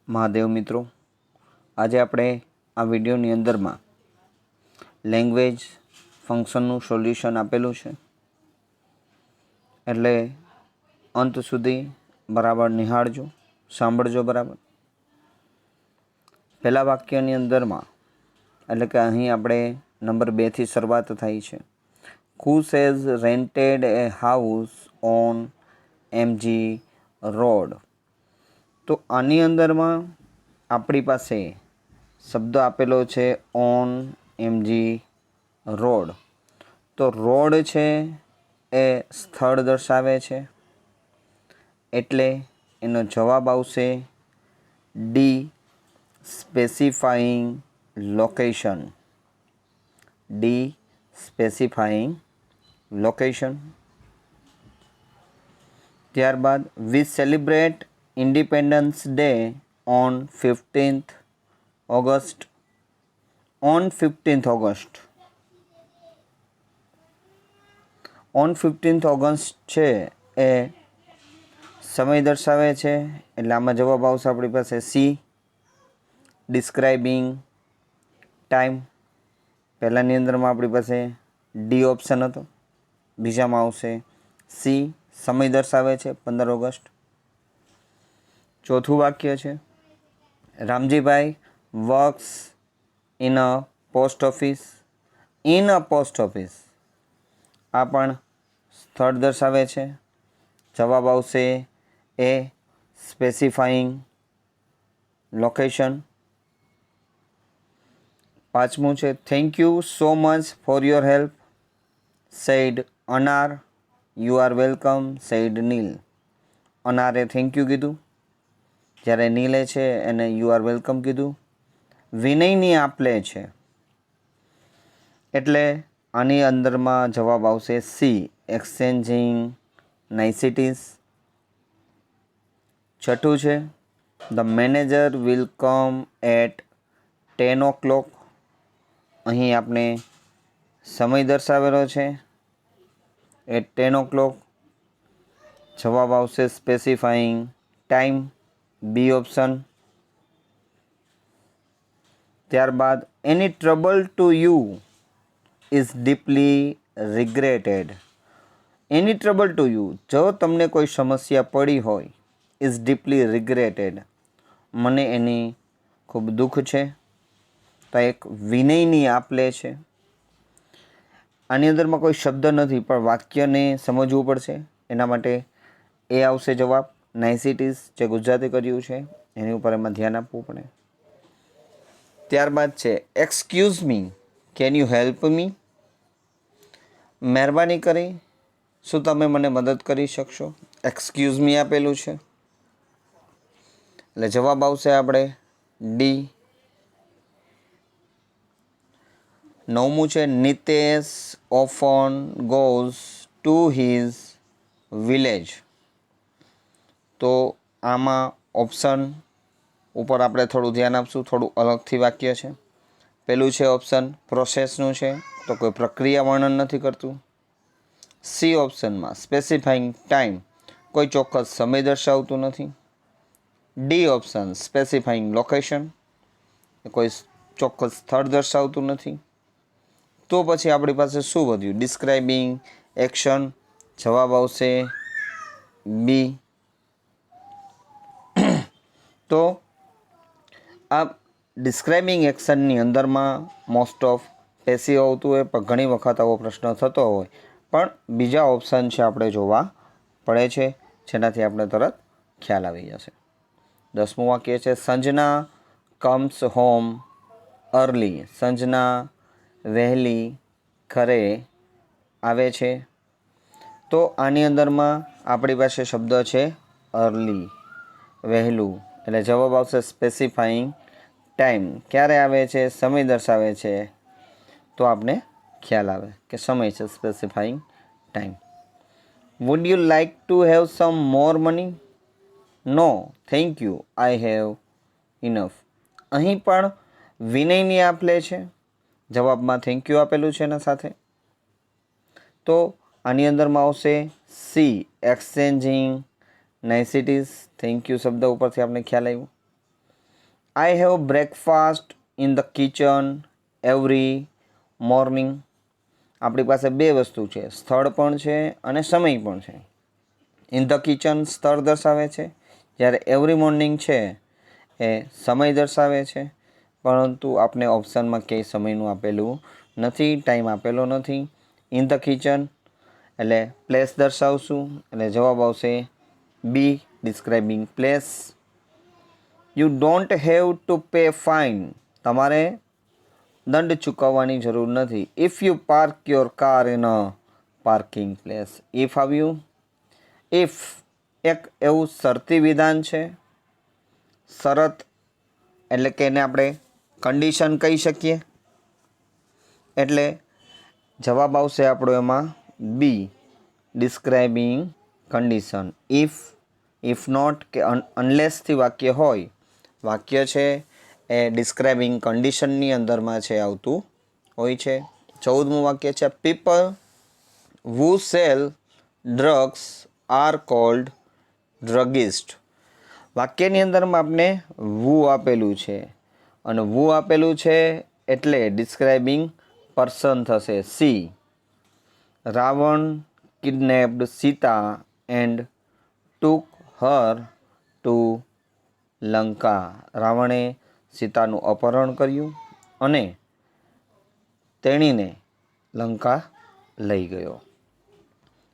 મહાદેવ મિત્રો, આજે આપણે આ વિડીયોની અંદરમાં લેંગ્વેજ ફંક્શનનું સોલ્યુશન આપેલું છે, એટલે અંત સુધી બરાબર નિહાળજો, સાંભળજો બરાબર. પહેલા વાક્યની અંદરમાં એટલે કે અહીં આપણે નંબર 2 થી શરૂઆત થાય છે. Whose has rented a house on MG road. તો આની અંદરમાં આપણી પાસે શબ્દ આપેલો છે ઓન MG રોડ. તો રોડ છે એ સ્થળ દર્શાવે છે, એટલે એનો જવાબ આવશે D, specifying location. D, specifying location. ત્યારબાદ we celebrate independence day on 15th August. On 15th August. On 15th August છે એ સમય દર્શાવે છે, એટલે આમાં જવાબ આવશે આપણી પાસે સી, ડિસ્ક્રાઇબિંગ ટાઈમ. પહેલાંની અંદરમાં આપણી પાસે ડી ઓપ્શન હતો, બીજામાં આવશે સી, સમય દર્શાવે છે 15 ઓગસ્ટ. ચોથું વાક્ય છે Ramjibhai works in a post office. In a post office આ પણ સ્થળ દર્શાવે છે, જવાબ આવશે એ, સ્પેસિફાઈંગ લોકેશન. પાંચમું છે thank you so much for your help said Anar. You are welcome said Neel. અનારે થેન્ક યુ કીધું, જ્યારે નીલે છે એને યુ આર વેલકમ કીધું. વિનયની આપલે છે, એટલે આની અંદરમાં જવાબ આવશે સી, એક્સચેન્જિંગ નાઇસિટીઝ. છઠ્ઠું છે the manager will come at 10 o'clock. અહીં આપણે સમય દર્શાવેલો છે એટ 10 o'clock. જવાબ આવશે સ્પેસિફાઈંગ ટાઈમ, બી ઓપ્શન. ત્યારબાદ any trouble to you is deeply regretted. Any trouble to you, જો તમને કોઈ સમસ્યા પડી હોય, ઇઝ ડીપલી રિગ્રેટેડ, મને એની ખૂબ દુઃખ છે. તો એક વિનયની આપલે છે. આની અંદરમાં કોઈ શબ્દ નથી, પણ વાક્યને સમજવું પડશે, એના માટે એ આવશે જવાબ. નાઇસિટીઝ જે ગુજરાતી કર્યું છે એની ઉપર એમાં ધ્યાન આપવું પડે. ત્યારબાદ છે excuse me, can you help me. મહેરબાની કરી શું તમે મને મદદ કરી શકશો. એક્સક્યુઝ મી આપેલું છે, એટલે જવાબ આવશે આપણે ડી. નવમું છે Nitesh often goes to his village. તો આમાં ઓપ્શન ઉપર આપણે થોડું ધ્યાન આપશું, થોડું અલગથી વાક્ય છે. પેલું છે ઓપ્શન પ્રોસેસનું છે, તો કોઈ પ્રક્રિયા વર્ણન નથી કરતું. સી ઓપ્શનમાં સ્પેસિફાઈંગ ટાઈમ, કોઈ ચોક્કસ સમય દર્શાવતું નથી. ડી ઓપ્શન સ્પેસિફાઈંગ લોકેશન, કોઈ ચોક્કસ સ્થળ દર્શાવતું નથી. તો પછી આપણી પાસે શું વધ્યું, ડિસ્ક્રાઇબિંગ એક્શન. જવાબ આવશે બી. તો આ ડિસ્ક્રાઇબિંગ એક્શનની અંદરમાં મોસ્ટ ઓફ પેસિવ આવતું હોય, પણ ઘણી વખત આવો પ્રશ્ન થતો હોય, પણ બીજા ઓપ્શન છે આપણે જોવા પડે છે, જેનાથી આપણે તરત ખ્યાલ આવી જશે. 10મું વાક્ય છે Sanjana comes home early. Sanjana વહેલી ઘરે આવે છે. તો આની અંદરમાં આપણી પાસે શબ્દ છે અર્લી, વહેલું, એટલે જવાબ આવશે સ્પેસિફાઈંગ ટાઈમ. ક્યારે આવે છે, સમય દર્શાવે છે, તો આપણે ખ્યાલ આવે કે સમય છે, specifying time. Would you like to have some more money. No thank you I have enough. અહીં પણ વિનયની આપલે છે, જવાબમાં થેન્ક યુ આપેલું છે એના સાથે. તો આની અંદરમાં આવશે સી, એક્સચેન્જિંગ નાઇસિટીઝ. થેન્ક યુ શબ્દ ઉપરથી આપણે ખ્યાલ આવ્યું. I have breakfast in the kitchen every morning. આપણી પાસે બે વસ્તુ છે, સ્થળ પણ છે અને સમય પણ છે. ઇન ધ કિચન સ્થળ દર્શાવે છે, જ્યારે એવરી મોર્નિંગ છે એ સમય દર્શાવે છે. પરંતુ આપણે ઓપ્શનમાં ક્યાંય સમયનું આપેલું નથી, ટાઈમ આપેલો નથી. ઇન ધ કિચન એટલે પ્લેસ દર્શાવશું એટલે જવાબ આવશે B, describing place. You don't have to pay fine. તમારે દંડ ચૂકવવાની જરૂર નથી. If you park your car in a parking place. If આવ્યું. ઇફ એક એવું શરતી વિધાન છે. શરત એટલે કે એને આપણે કન્ડિશન કહી શકીએ. એટલે જવાબ આવશે આપણો એમાં બી, ડિસ્ક્રાઇબિંગ કન્ડિશન. ઇફ નોટ કે અનલેસથી વાક્ય હોય, વાક્ય છે એ ડિસ્ક્રાઇબિંગ કન્ડિશનની અંદરમાં છે આવતું હોય છે. 14મું વાક્ય છે, people who sell drugs are called druggist. વાક્યની અંદરમાં આપણે વુ આપેલું છે અને વુ આપેલું છે એટલે ડિસ્ક્રાઇબિંગ પર્સન થશે C. Ravan kidnapped Sita and took her to Lanka. રાવણે સીતાનું અપહરણ કર્યું અને તેણીને લંકા લઈ ગયો.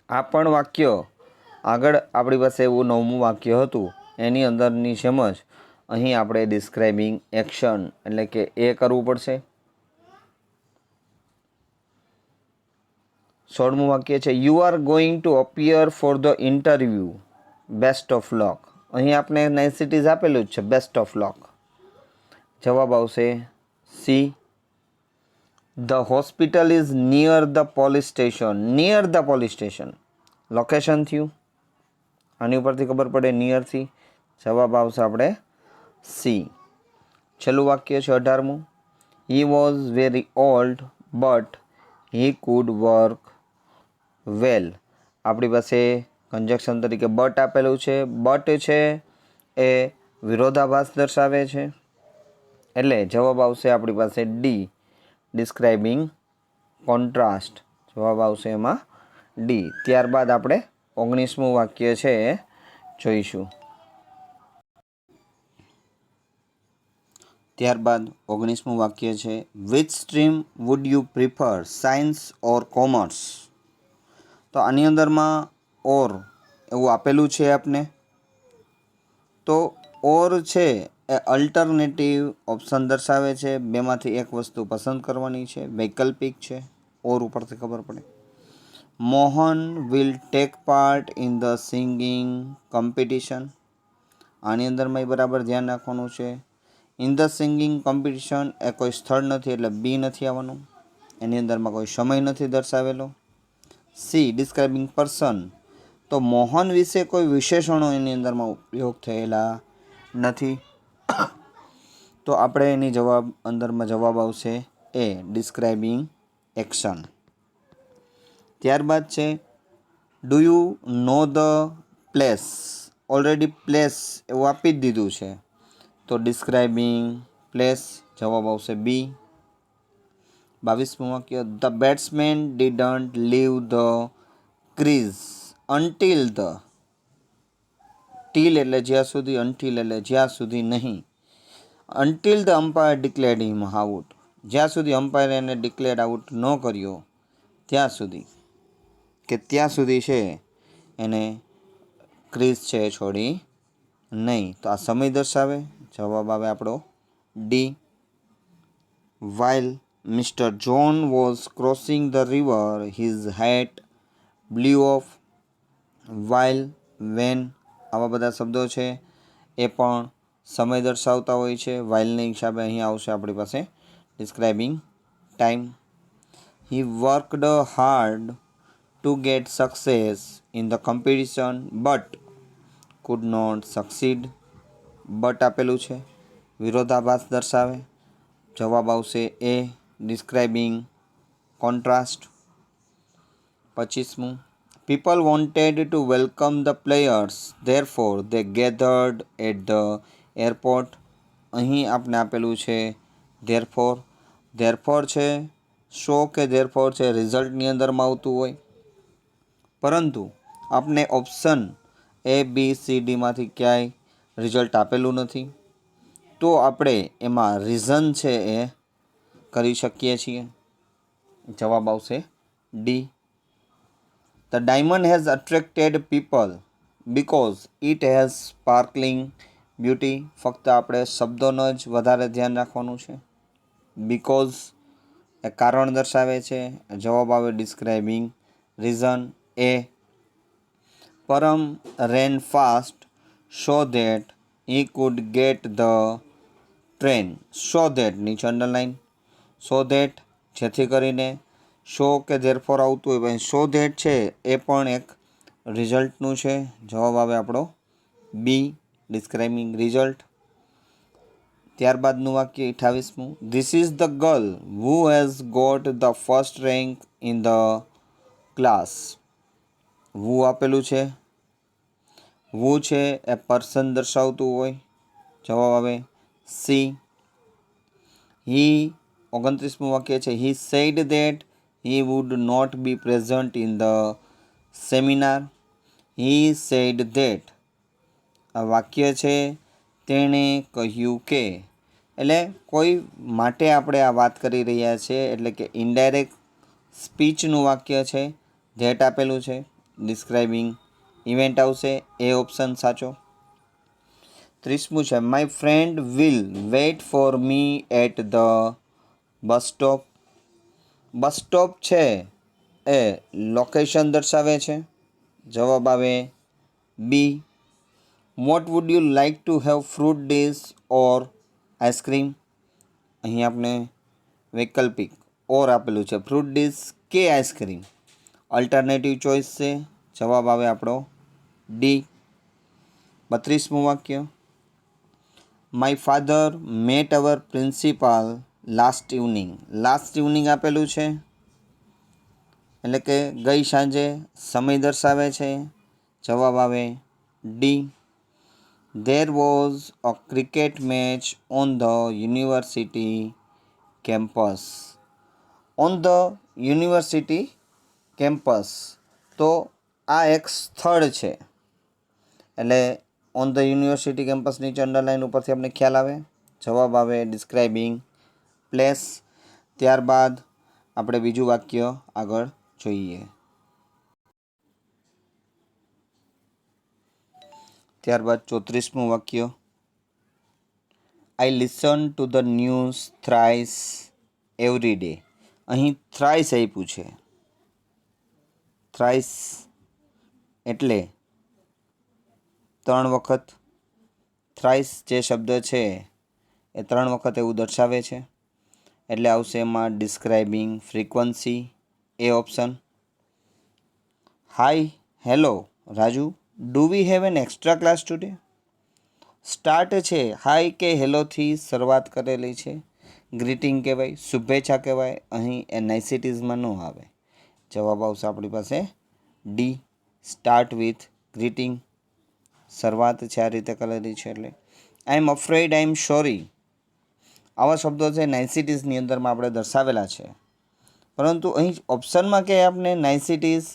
આ પણ વાક્ય આગળ આપણી પાસે એવું 9મું વાક્ય હતું એની અંદરની જેમ જ અહીં આપણે ડિસ્ક્રાઇબિંગ એક્શન એટલે કે એ કરવું પડશે. 16મું વાક્ય છે, you are going to appear for the interview, best of luck. અહીં આપણે નાઇસિટીઝ આપેલું જ છે, બેસ્ટ ઓફ લક. જવાબ આવશે C. The hospital is near the police station. Near the police station location થયું. આની ઉપરથી ખબર પડે નિયરથી. જવાબ આવશે આપણે સી. છેલ્લું વાક્ય છે 18મું, he was very old but he could work well. આપણી પાસે કન્જક્શન તરીકે બટ આપેલું છે. બટ છે એ વિરોધાભાસ દર્શાવે છે એટલે જવાબ આવશે આપણી પાસે ડી, ડિસ્ક્રાઇબિંગ કોન્ટ્રાસ્ટ. જવાબ આવશે એમાં ડી. ત્યારબાદ આપણે 19મું વાક્ય છે એ જોઈશું. ત્યારબાદ 19મું વાક્ય છે, which stream would you prefer, science or commerce. તો આની અંદરમાં ઓર એવું આપેલું છે આપને. તો ઓર છે એ અલ્ટરનેટિવ ઓપ્શન દર્શાવે છે. બેમાંથી એક વસ્તુ પસંદ કરવાની છે, વૈકલ્પિક છે. ઓર ઉપરથી ખબર પડે. Mohan will take part in the singing competition. આની અંદરમાં બરાબર ધ્યાન રાખવાનું છે. ઇન ધ સિંગિંગ કોમ્પિટિશન એ કોઈ સ્થળ નથી એટલે બી નથી આવવાનું. એની અંદરમાં કોઈ સમય નથી દર્શાવેલો. C, describing person. તો મોહન વિશે કોઈ વિશેષણો એની અંદરમાં ઉપયોગ થયેલા નથી. તો આપણે એની અંદરમાં જવાબ આવશે એ, ડિસ્ક્રાઇબિંગ એક્શન. ત્યારબાદ છે, do you know the place. Already place એવું આપી જ દીધું છે તો ડિસ્ક્રાઇબિંગ પ્લેસ. જવાબ આવશે બી. 22મું વાક્ય, the batsman didn't leave the crease until the. Till એટલે જ્યાં સુધી, અનટિલ એટલે જ્યાં સુધી નહીં. Until the umpire declared him out. જ્યાં સુધી અમ્પાયર એને ડિક્લેર્ડ આઉટ ન કર્યો ત્યાં સુધી, કે ત્યાં સુધી છે એને ક્રીઝ છે છોડી નહીં. તો આ સમય દર્શાવે. જવાબ આવે આપણો D. While mister John was crossing the river his hat blew off. While, when આવા બધા શબ્દો છે એ પણ સમય દર્શાવતા હોય છે. વાઇલની હિસાબે અહીં આવશે આપણી પાસે describing time. He worked hard to get success in the competition but could not succeed. But આપેલું છે, વિરોધાભાસ દર્શાવે. જવાબ આવશે એ, ડિસ્ક્રાઇબિંગ કોન્ટ્રાસ્ટ. 25મું, people wanted to welcome the players therefore they gathered at the airport. અહીં આપણે આપેલું છે ધેરફોર. ધેરફોર છે સો કે ધેરફોર છે રિઝલ્ટની અંદરમાં આવતું હોય, પરંતુ આપણે ઓપ્શન ABCDમાંથી ક્યાંય રિઝલ્ટ આપેલું નથી, તો આપણે એમાં રીઝન છે એ કરી શકીએ છીએ. જવાબ આવશે D. The diamond has attracted people because it has sparkling beauty. ફક્ત આપણે શબ્દોનો જ વધારે ધ્યાન રાખવાનું છે. બીકોઝ એ કારણ દર્શાવે છે. જવાબ આવે describing reason A. Param rain fast so that he could get the train. So that નીચે અંડરલાઇન. સો ધેટ જેથી કરીને સો કે ધેરફોર આવતું હોય પણ સો ધેટ છે એ પણ એક રિઝલ્ટનું છે. જવાબ આવે આપણો બી ડિસ્ક્રાઇબિંગ રિઝલ્ટ. ત્યારબાદનું વાક્ય 28મું. This is the girl who has got the first rank in the class. Who આપેલું છે. હુ છે એ પર્સન દર્શાવતું હોય. જવાબ આવે સી. હી 29મું વાક્ય છે. He said that he would not be present in the seminar. He said that આ વાક્ય છે તેણે કહ્યું કે, એટલે કોઈ માટે આપણે આ વાત કરી રહ્યા છીએ, એટલે કે ઇનડાયરેક્ટ સ્પીચનું વાક્ય છે. ધેટ આપેલું છે. ડિસ્ક્રાઇબિંગ ઇવેન્ટ આવશે એ ઓપ્શન સાચો. 30મું છે. My friend will wait for me at the bus stop. Bus stop છે એ લોકેશન દર્શાવે છે. જવાબ આવે B. What would you like to have fruit dish or ice cream. અહીં આપણે વૈકલ્પિક ઓર આપેલું છે. ફ્રૂટ ડીશ કે આઈસ્ક્રીમ અલ્ટરનેટિવ ચોઇસ છે. જવાબ આવે આપણો ડી. 32મું વાક્ય. My father met our principal last evening. Last evening આપેલું છે એટલે કે ગઈ સાંજે સમય દર્શાવે છે. જવાબ આવે D. There was a cricket match on the university campus. On the university campus. તો આ એક સ્થળ છે, એટલે ઓન ધ યુનિવર્સિટી કેમ્પસ નીચે અંડરલાઇન ઉપરથી આપણે ખ્યાલ આવે. જવાબ આવે ડિસ્ક્રાઇબિંગ પ્લેસ. ત્યારબાદ આપણે બીજું વાક્ય આગળ જોઈએ. ત્યારબાદ 34મું વાક્ય. I listen to the news thrice every day. અહીં થ્રાઇસ આપ્યું છે. થ્રાઇસ એટલે 3 વખત. થ્રાઇસ જે શબ્દ છે એ 3 વખત એવું દર્શાવે છે, એટલે આવશે એમાં describing frequency A option. Hi hello Raju, do we have an extra class today. Start છે હાય કે હેલોથી શરૂઆત કરેલી છે. ગ્રીટિંગ કહેવાય, શુભેચ્છા કહેવાય. અહીં એ નાઇસિટીઝમાં ન આવે. જવાબ આવશે આપણી પાસે ડી. Start with greeting. શરૂઆત છે આ રીતે કરેલી છે એટલે. આઈ એમ અફ્રેડ, આઈ એમ સોરી. આવા શબ્દો છે નાઇસિટીઝની અંદરમાં આપણે દર્શાવેલા છે, પરંતુ અહીં ઓપ્શનમાં કે આપણે નાઇસિટીઝ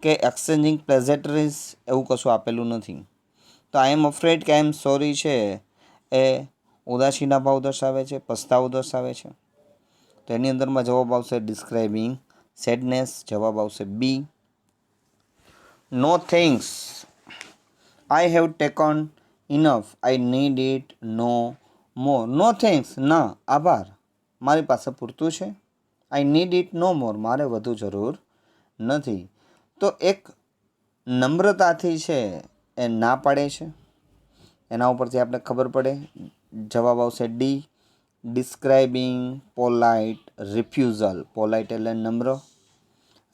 કે એક્સચેન્જિંગ પ્લેઝેટરીઝ એવું કશું આપેલું નથી. તો આઈ એમ અફ્રેડ કે આઈ એમ સોરી છે એ ઉદાસીના ભાવ દર્શાવે છે, પસ્તાવો દર્શાવે છે. તો એની અંદરમાં જવાબ આવશે ડિસ્ક્રાઇબિંગ સેડનેસ. જવાબ આવશે B. No thanks, I have taken enough, I need it no more. No thanks ના આભાર, મારી પાસે પૂરતું છે. આઈ નીડ ઇટ નો મોર, મારે વધુ જરૂર નથી. તો એક નમ્રતાથી છે એ ના પાડે છે. એના ઉપરથી આપણે ખબર પડે. જવાબ આવશે D. Describing polite refusal. Polite એટલે નમ્ર,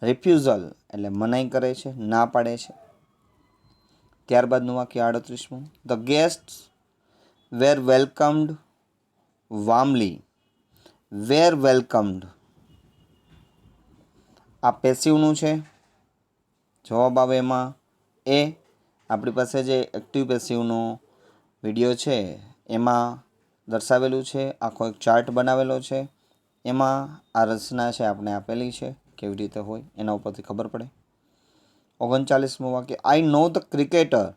રિફ્યુઝલ એટલે મનાઈ કરે છે, ના પાડે છે. ત્યારબાદનું વાક્ય 38મું. ધ ગેસ્ટ્સ વેર વેલકમ્ડ વાર્મલી. વેર વેલકમ્ડ આ પેસિવનું છે. જવાબ આવે એમાં એ. આપણી પાસે જે એક્ટિવ પેસિવનો વિડીયો છે એમાં દર્શાવેલું છે, આખો એક ચાર્ટ બનાવેલો છે. એમાં આ રચના છે આપણે આપેલી છે, કેવી રીતે હોય એના ઉપરથી ખબર પડે. 39મું વાક્ય, I know the cricketer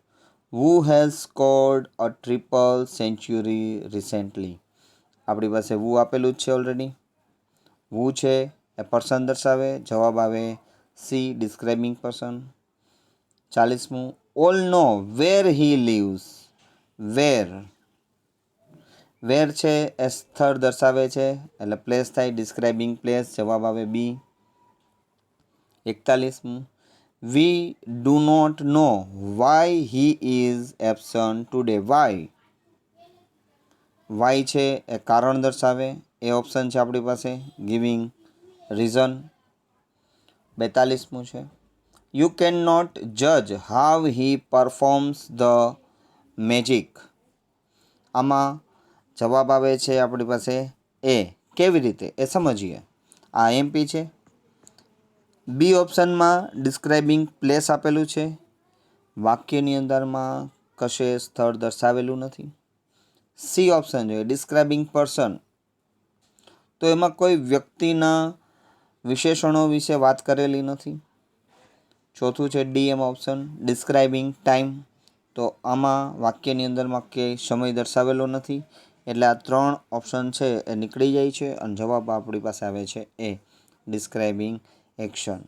who has scored a triple century recently. આપણી પાસે who આપેલું જ છે ઓલરેડી. who છે એ પર્સન દર્શાવે, જવાબ આવે સી ડિસ્ક્રાઇબિંગ પર્સન. 40મું, all know where he lives. Where છે એ સ્થળ દર્શાવે છે, એટલે પ્લેસ થાય, ડિસ્ક્રાઇબિંગ પ્લેસ, જવાબ આવે બી. 41મું, we do not know why he is absent today. Why છે એ કારણ દર્શાવે, એ ઓપ્શન છે આપણી પાસે, ગિવિંગ રીઝન. 42મું છે, યુ કેન નોટ જજ how he performs the magic. આમાં જવાબ આવે છે આપણી પાસે એ, કેવી રીતે એ સમજીએ. આ એમપી છે. બી ઓપ્શનમાં ડિસ્ક્રાઇબિંગ પ્લેસ આપેલું છે, વાક્યની અંદરમાં કશે સ્થળ દર્શાવેલું નથી. સી ઓપ્શન છે ડિસ્ક્રાઇબિંગ પર્સન, તો એમાં કોઈ વ્યક્તિના વિશેષણો વિશે વાત કરેલી નથી. ચોથું છે ડી એમ ઓપ્શન, ડિસ્ક્રાઇબિંગ ટાઈમ, તો આમાં વાક્યની અંદરમાં કે સમય દર્શાવેલો નથી, એટલે આ 3 ઓપ્શન છે એ નીકળી જાય છે અને જવાબ આપણી પાસે આવે છે એ, ડિસ્ક્રાઇબિંગ એક્શન.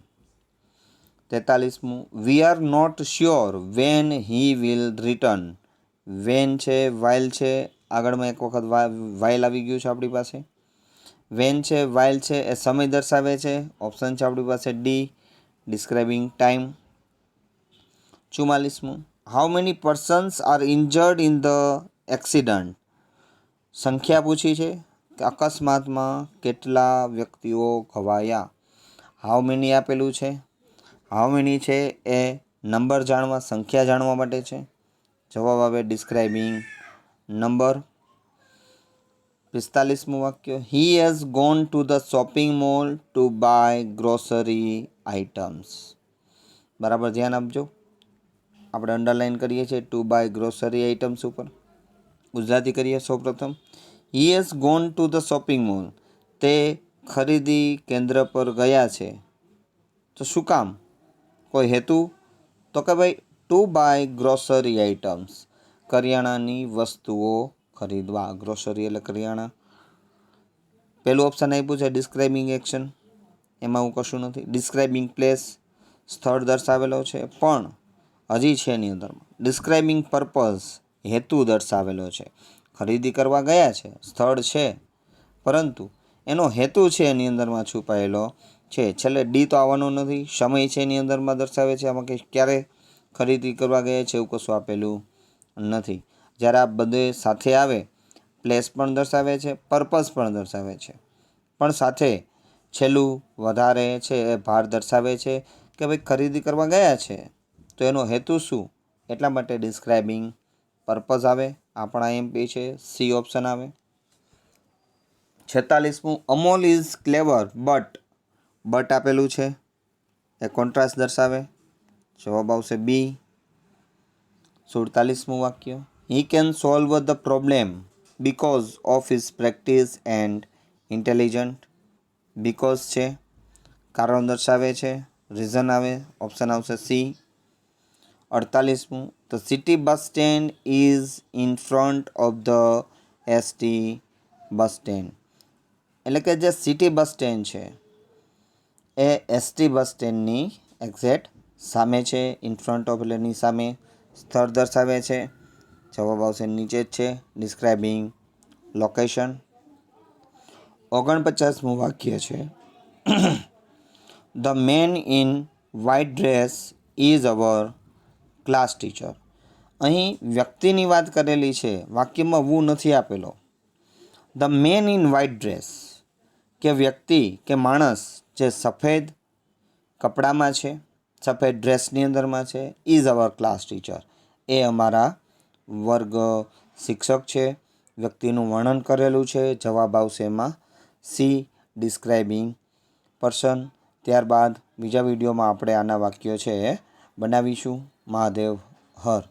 43મું, we are not sure when he will return. When છે, વાઇલ છે, આગળમાં એક વખત વાઇલ આવી ગયું છે આપણી પાસે. વેન છે, વાઇલ છે એ સમય દર્શાવે છે, ઓપ્શન છે આપણી પાસે ડી, ડિસ્ક્રાઇબિંગ ટાઈમ. 44મું, how many persons are injured in the accident. સંખ્યા પૂછી છે કે અકસ્માતમાં કેટલા વ્યક્તિઓ ઘવાયા. હાઉ મેની આપેલું છે, હાઉ મેની છે એ નંબર જાણવા, સંખ્યા જાણવા માટે છે, જવાબ આવે ડિસ્ક્રાઇબિંગ નંબર. 45મું વાક્ય, he has gone to the shopping mall to buy grocery items. બરાબર ધ્યાન આપજો, આપણે અંડરલાઇન કરીએ છીએ ટુ બાય ગ્રોસરી આઇટમ્સ ઉપર. ગુજરાતી કરીએ સૌપ્રથમ. He has gone to the shopping mall, તે ખરીદી કેન્દ્ર પર ગયા છે. તો શું કામ, કોઈ હેતુ, તો કે ભાઈ ટુ બાય ગ્રોસરી આઇટમ્સ, કરિયાણાની વસ્તુઓ ખરીદવા. ગ્રોસરી એટલે કરિયાણા. પહેલું ઓપ્શન આપ્યું છે ડિસ્ક્રાઇબિંગ એક્શન, એમાં હું કશું નથી. ડિસ્ક્રાઇબિંગ પ્લેસ, સ્થળ દર્શાવેલો છે, પણ હજી છે એની અંદરમાં. ડિસ્ક્રાઇબિંગ પર્પઝ, હેતુ દર્શાવેલો છે. ખરીદી કરવા ગયા છે, સ્થળ છે, પરંતુ એનો હેતુ છે એની અંદરમાં છુપાયેલો છે. છેલ્લે ડી તો આવવાનું નથી, સમય છે એની અંદરમાં દર્શાવે છે, આમાં કંઈ ક્યારે ખરીદી કરવા ગયા છે એવું કશું આપેલું નથી. જ્યારે આ બધે સાથે આવે, પ્લેસ પણ દર્શાવે છે, પર્પઝ પણ દર્શાવે છે, પણ સાથે છેલ્લું વધારે છે એ ભાર દર્શાવે છે કે ભાઈ ખરીદી કરવા ગયા છે તો એનો હેતુ શું, એટલા માટે ડિસ્ક્રાઇબિંગ પર્પઝ આવે. આપણા એમપી છે, સી ઓપ્શન આવે. 46મું, અમોલ ઇઝ ક્લેવર બટ આપેલું છે, એ કોન્ટ્રાસ્ટ દર્શાવે, જવાબ આવશે બી. 47મું વાક્ય, he can solve the problem because of his practice and intelligent. Because છે, કારણ દર્શાવે છે, રીઝન આવે, ઓપ્શન આવશે સી. 48મું, the city bus stand is in front of the ST bus stand. એટલે કે જે સિટી બસ સ્ટેન્ડ છે એ એસટી બસ સ્ટેન્ડની એક્ઝેક્ટ સામે છે. ઇન ફ્રન્ટ ઓફ એટલે ની સામે, સ્થળ દર્શાવે છે, જવાબ આવશે નીચે જ છે, ડિસ્ક્રાઇબિંગ લોકેશન. 49મું વાક્ય છે, the man in white dress is our class teacher. અહીં વ્યક્તિની વાત કરેલી છે, વાક્યમાં વુ નથી આપેલો. The man in white dress, કે વ્યક્તિ કે માણસ જે સફેદ કપડામાં છે, સફેદ ડ્રેસની અંદરમાં છે, ઇઝ અવર ક્લાસ ટીચર, એ અમારા વર્ગ શિક્ષક છે. વ્યક્તિનું વર્ણન કરેલું છે, જવાબ આવશે એમાં સી, ડિસ્ક્રાઇબિંગ પર્સન. ત્યારબાદ બીજા વિડીયોમાં આપણે આના વાક્યો છે એ બનાવીશું. મહાદેવ હર.